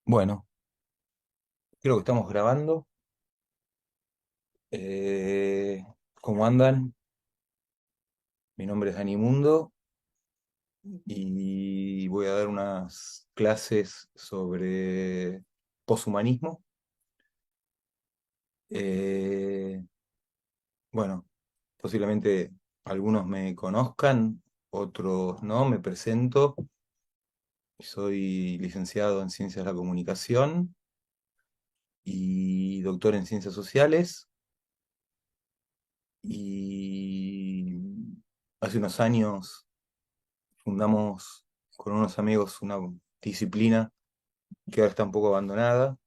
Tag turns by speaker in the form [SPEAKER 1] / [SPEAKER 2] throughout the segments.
[SPEAKER 1] Bueno, creo que estamos grabando. Eh, ¿Cómo andan? Mi nombre es Dani Mundo y voy a dar unas clases sobre poshumanismo. Eh, bueno, posiblemente algunos me conozcan, otros no. Me presento. Soy licenciado en Ciencias de la Comunicación y doctor en Ciencias Sociales. Y hace unos años fundamos con unos amigos una disciplina que ahora está un poco abandonada,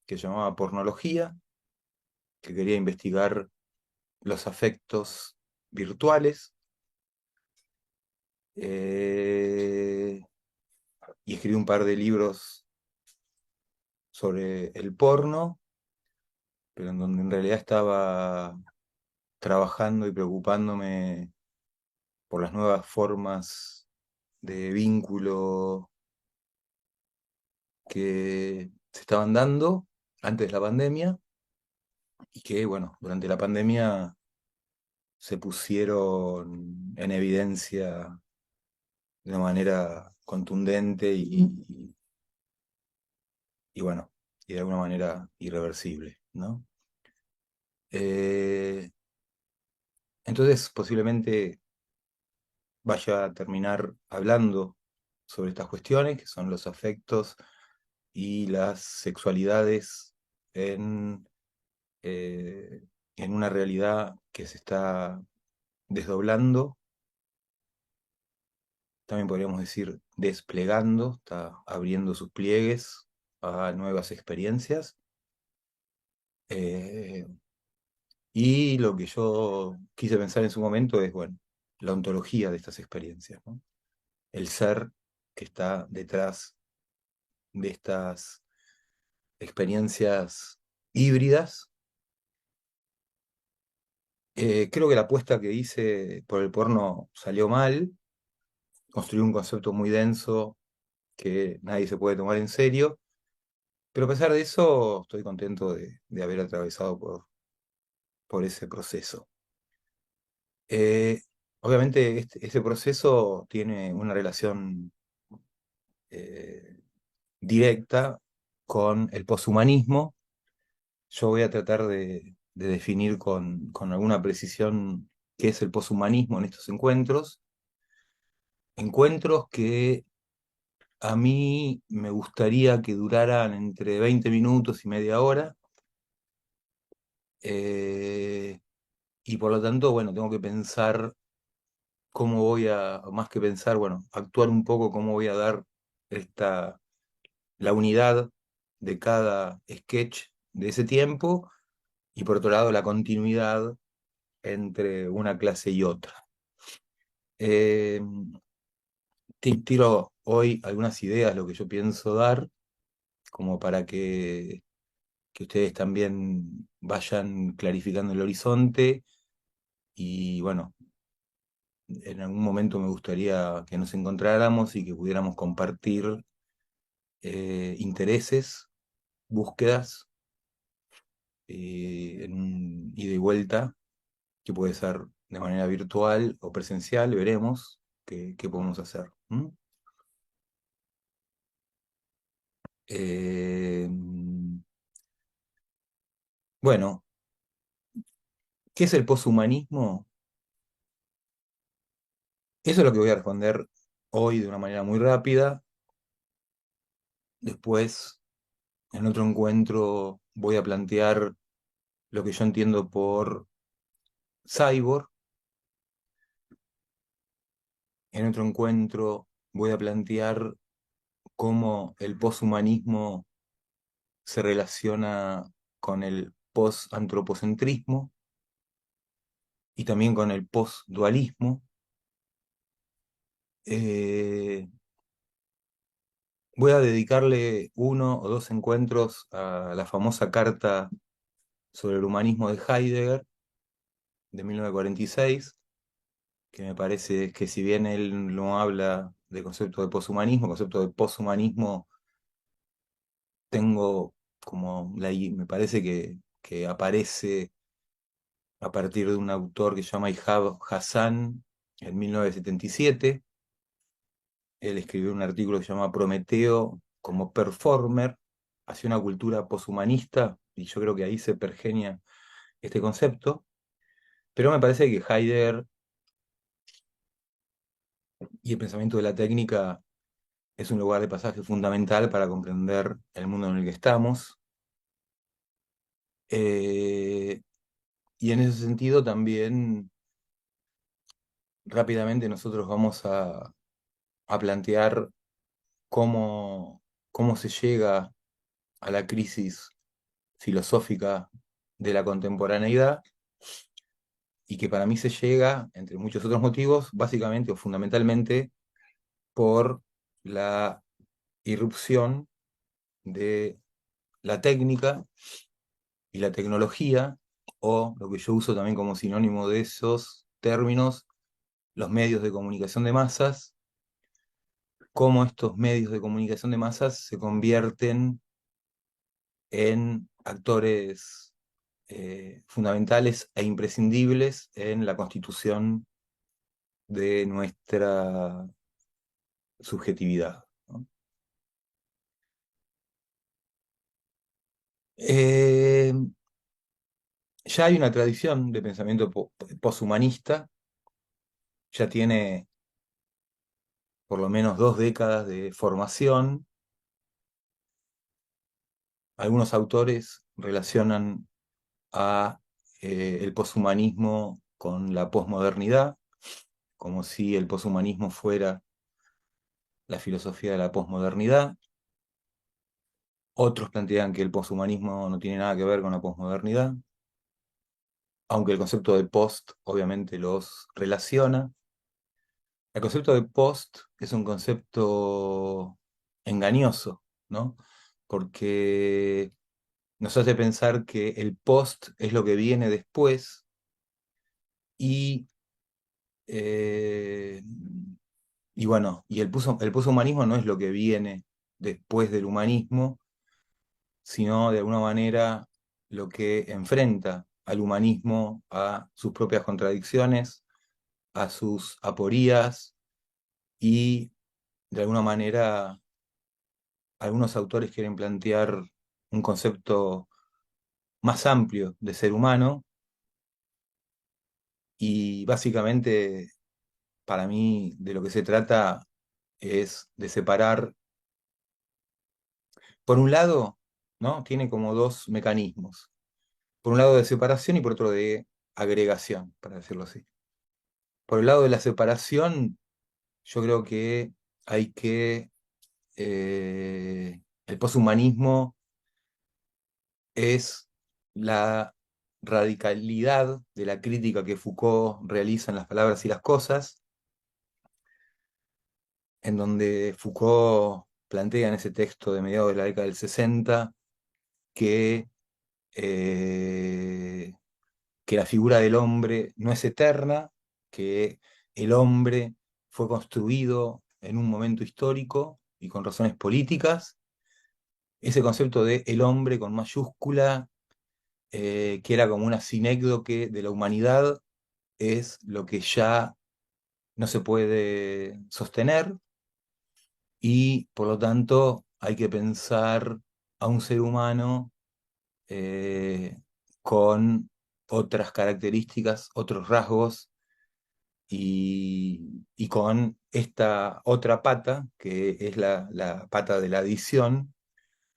[SPEAKER 1] que se llamaba pornología, que quería investigar los afectos virtuales, eh, y escribí un par de libros sobre el porno, pero en donde en realidad estaba trabajando y preocupándome por las nuevas formas de vínculo que se estaban dando antes de la pandemia y que, bueno, durante la pandemia se pusieron en evidencia de una manera contundente y bueno, y de alguna manera irreversible, ¿no? Eh, entonces, posiblemente vaya a terminar hablando sobre estas cuestiones, que son los afectos y las sexualidades en, eh, en una realidad que se está desdoblando. También podríamos decir desplegando, está abriendo sus pliegues a nuevas experiencias. Eh, y lo que yo quise pensar en su momento es, bueno, la ontología de estas experiencias, ¿no? El ser que está detrás de estas experiencias híbridas. Creo que la apuesta que hice por el porno salió mal, construí un concepto muy denso que nadie se puede tomar en serio. Pero a pesar de eso, estoy contento de haber atravesado por ese proceso. Eh, Obviamente, este proceso tiene una relación eh, directa con el poshumanismo. Yo voy a tratar de definir con alguna precisión qué es el poshumanismo en estos encuentros. Encuentros que a mí me gustaría que duraran entre 20 minutos y media hora. eh, y por lo tanto, bueno, tengo que pensar cómo voy a, más que pensar, bueno, actuar un poco cómo voy a dar esta, la unidad de cada sketch de ese tiempo y por otro lado la continuidad entre una clase y otra. Eh, Tiro hoy algunas ideas, lo que yo pienso dar, como para que ustedes también vayan clarificando el horizonte y bueno, en algún momento me gustaría que nos encontráramos y que pudiéramos compartir intereses, búsquedas, en un ida y vuelta, que puede ser de manera virtual o presencial, veremos qué podemos hacer. ¿M? Eh, bueno, ¿qué es el poshumanismo? Eso es lo que voy a responder hoy de una manera muy rápida. Después, en otro encuentro, voy a plantear lo que yo entiendo por cyborg. En otro encuentro, voy a plantear cómo el poshumanismo se relaciona con el post-antropocentrismo y también con el post-dualismo. Eh, Voy a dedicarle uno o dos encuentros a la famosa carta sobre el humanismo de Heidegger de 1946, que me parece que si bien él no habla de concepto de poshumanismo, el concepto de poshumanismo tengo como me parece que aparece a partir de un autor que se llama Ihab Hassan en 1977. Él escribió un artículo que se llama Prometeo como performer hacia una cultura poshumanista, y yo creo que ahí se pergenia este concepto. Pero me parece que Heidegger y el pensamiento de la técnica es un lugar de pasaje fundamental para comprender el mundo en el que estamos. Eh, y en ese sentido también rápidamente nosotros vamos a plantear cómo se llega a la crisis filosófica de la contemporaneidad, y que para mí se llega, entre muchos otros motivos, básicamente o fundamentalmente por la irrupción de la técnica y la tecnología, o lo que yo uso también como sinónimo de esos términos, los medios de comunicación de masas, cómo estos medios de comunicación de masas se convierten en actores fundamentales e imprescindibles en la constitución de nuestra subjetividad, ¿no? Eh, ya hay una tradición de pensamiento poshumanista, ya tiene por lo menos 2 décadas de formación. Algunos autores relacionan a el poshumanismo con la posmodernidad, como si el poshumanismo fuera la filosofía de la posmodernidad. Otros plantean que el poshumanismo no tiene nada que ver con la posmodernidad, aunque el concepto de post obviamente los relaciona. El concepto de post es un concepto engañoso, ¿no? Porque nos hace pensar que el post es lo que viene después, y, eh, y bueno, y el poshumanismo no es lo que viene después del humanismo, sino de alguna manera lo que enfrenta al humanismo a sus propias contradicciones, a sus aporías, y de alguna manera algunos autores quieren plantear un concepto más amplio de ser humano, y básicamente para mí de lo que se trata es de separar, por un lado, ¿no? Tiene como 2 mecanismos. Por un lado de separación y por otro de agregación, para decirlo así. Por el lado de la separación, yo creo que hay que... el poshumanismo es la radicalidad de la crítica que Foucault realiza en Las palabras y las cosas, en donde Foucault plantea en ese texto de mediados de la década del 60 que, eh, que la figura del hombre no es eterna, que el hombre fue construido en un momento histórico y con razones políticas. Ese concepto de el hombre con mayúscula, que era como una sinécdoque de la humanidad, es lo que ya no se puede sostener, y por lo tanto hay que pensar a un ser humano eh, con otras características, otros rasgos, y con esta otra pata, que es la pata de la adición,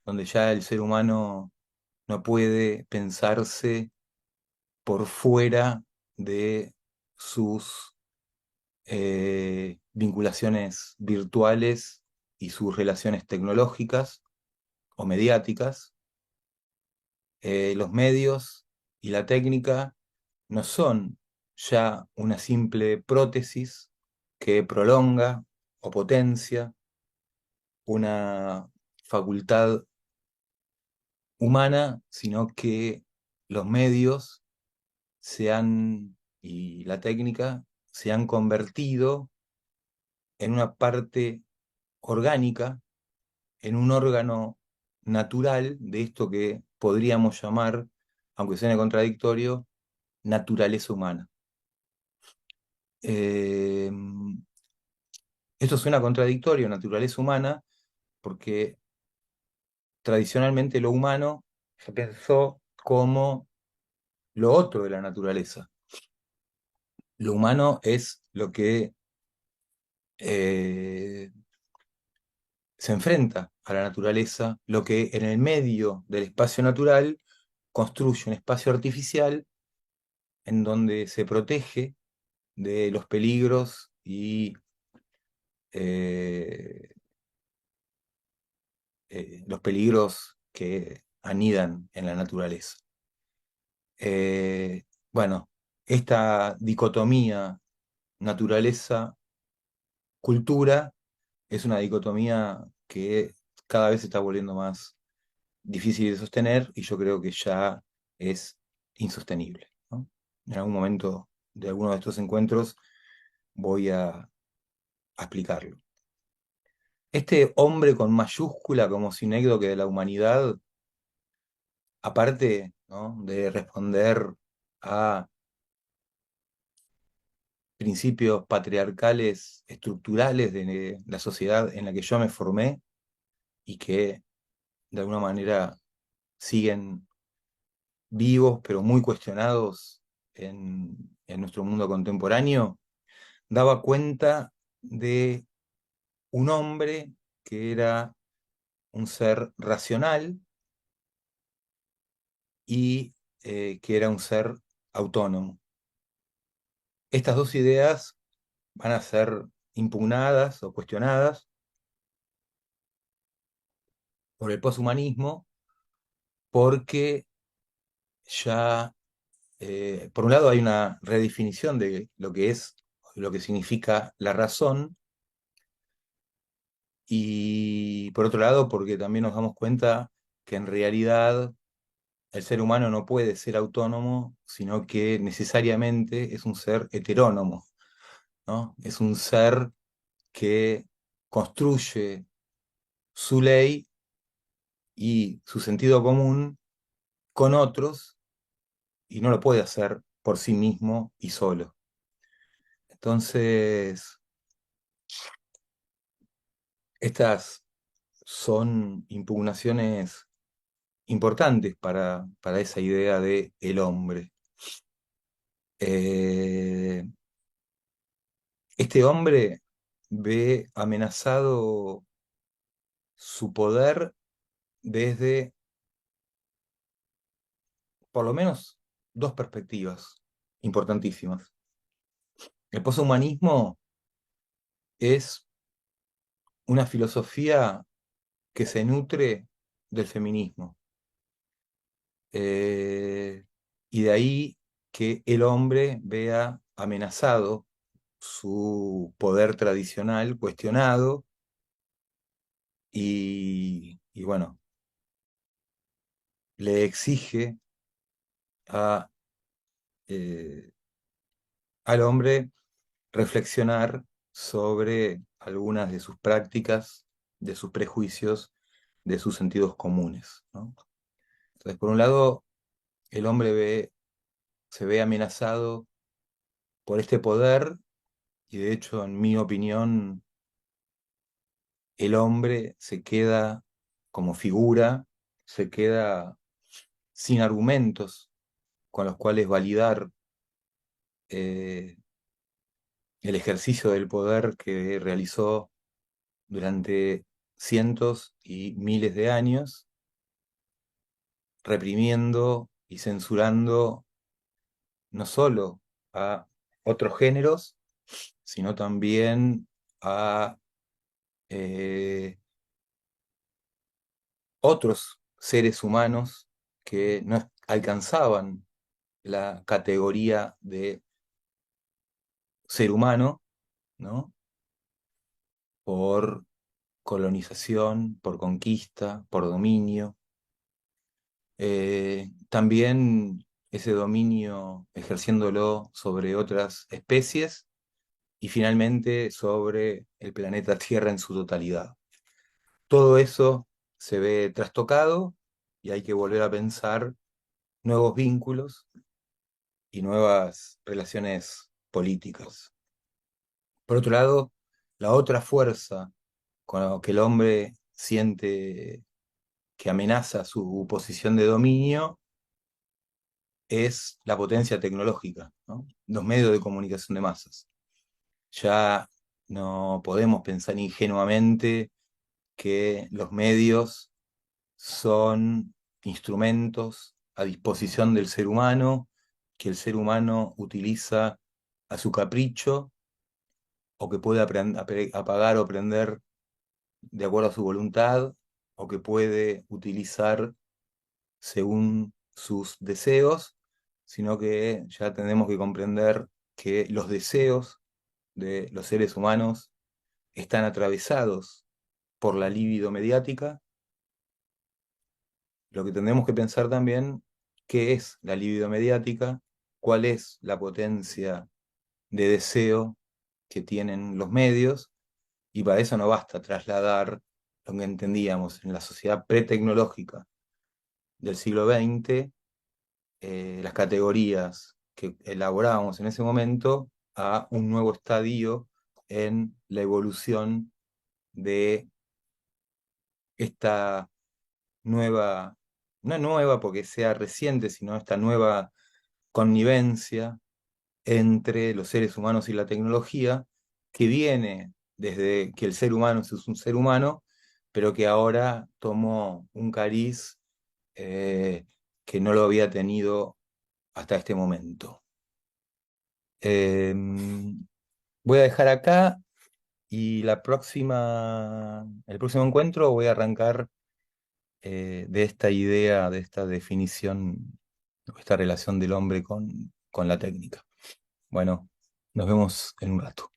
[SPEAKER 1] donde ya el ser humano no puede pensarse por fuera de sus vinculaciones virtuales y sus relaciones tecnológicas o mediáticas. Los medios y la técnica no son ya una simple prótesis que prolonga o potencia una facultad humana, sino que los medios y la técnica se han convertido en una parte orgánica, en un órgano natural de esto que podríamos llamar, aunque suene contradictorio, naturaleza humana. Eh, Esto suena contradictorio, naturaleza humana, porque tradicionalmente lo humano se pensó como lo otro de la naturaleza. Lo humano es lo que eh, se enfrenta a la naturaleza, lo que en el medio del espacio natural construye un espacio artificial en donde se protege de los peligros y eh, los peligros que anidan en la naturaleza. Bueno, esta dicotomía naturaleza-cultura es una dicotomía que cada vez se está volviendo más difícil de sostener y yo creo que ya es insostenible, ¿no? En algún momento de alguno de estos encuentros voy a explicarlo. Este hombre con mayúscula como sinécdoque de la humanidad, aparte, ¿no?, de responder a principios patriarcales estructurales de la sociedad en la que yo me formé y que de alguna manera siguen vivos pero muy cuestionados en nuestro mundo contemporáneo, daba cuenta de un hombre que era un ser racional y que era un ser autónomo. Estas dos ideas van a ser impugnadas o cuestionadas por el poshumanismo porque ya, por un lado, hay una redefinición de lo que es, lo que significa la razón, y por otro lado, porque también nos damos cuenta que en realidad el ser humano no puede ser autónomo, sino que necesariamente es un ser heterónomo, ¿no? Es un ser que construye su ley y su sentido común con otros y no lo puede hacer por sí mismo y solo. Entonces, estas son impugnaciones importantes para esa idea de el hombre. Eh, este hombre ve amenazado su poder desde por lo menos dos perspectivas importantísimas. El poshumanismo es una filosofía que se nutre del feminismo. Eh, y de ahí que el hombre vea amenazado su poder tradicional, cuestionado, y bueno, le exige a, eh, al hombre reflexionar sobre algunas de sus prácticas, de sus prejuicios, de sus sentidos comunes, ¿no? Entonces, por un lado, el hombre se ve amenazado por este poder, y de hecho, en mi opinión, el hombre se queda como figura, se queda sin argumentos con los cuales validar eh, el ejercicio del poder que realizó durante cientos y miles de años, reprimiendo y censurando no solo a otros géneros, sino también a eh, otros seres humanos que no alcanzaban la categoría de ser humano, ¿no? Por colonización, por conquista, por dominio. También ese dominio ejerciéndolo sobre otras especies y finalmente sobre el planeta Tierra en su totalidad. Todo eso se ve trastocado y hay que volver a pensar nuevos vínculos y nuevas relaciones políticas. Por otro lado, la otra fuerza con la que el hombre siente que amenaza su posición de dominio es la potencia tecnológica, ¿no? Los medios de comunicación de masas. Ya no podemos pensar ingenuamente que los medios son instrumentos a disposición del ser humano, que el ser humano utiliza a su capricho o que puede apagar o prender de acuerdo a su voluntad o que puede utilizar según sus deseos, sino que ya tenemos que comprender que los deseos de los seres humanos están atravesados por la libido mediática. Lo que tendremos que pensar también, ¿qué es la libido mediática? ¿Cuál es la potencia de deseo que tienen los medios? Y para eso no basta trasladar lo que entendíamos en la sociedad pretecnológica del siglo XX, las categorías que elaborábamos en ese momento, a un nuevo estadio en la evolución de esta nueva, no nueva porque sea reciente, sino esta nueva connivencia entre los seres humanos y la tecnología, que viene desde que el ser humano es un ser humano, pero que ahora tomó un cariz eh, que no lo había tenido hasta este momento. Eh, Voy a dejar acá y el próximo encuentro voy a arrancar de esta idea, de esta definición, esta relación del hombre con la técnica. Bueno, nos vemos en un rato.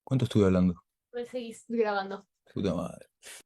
[SPEAKER 1] ¿Cuánto estuve hablando?
[SPEAKER 2] Pues seguís grabando.
[SPEAKER 1] Puta madre.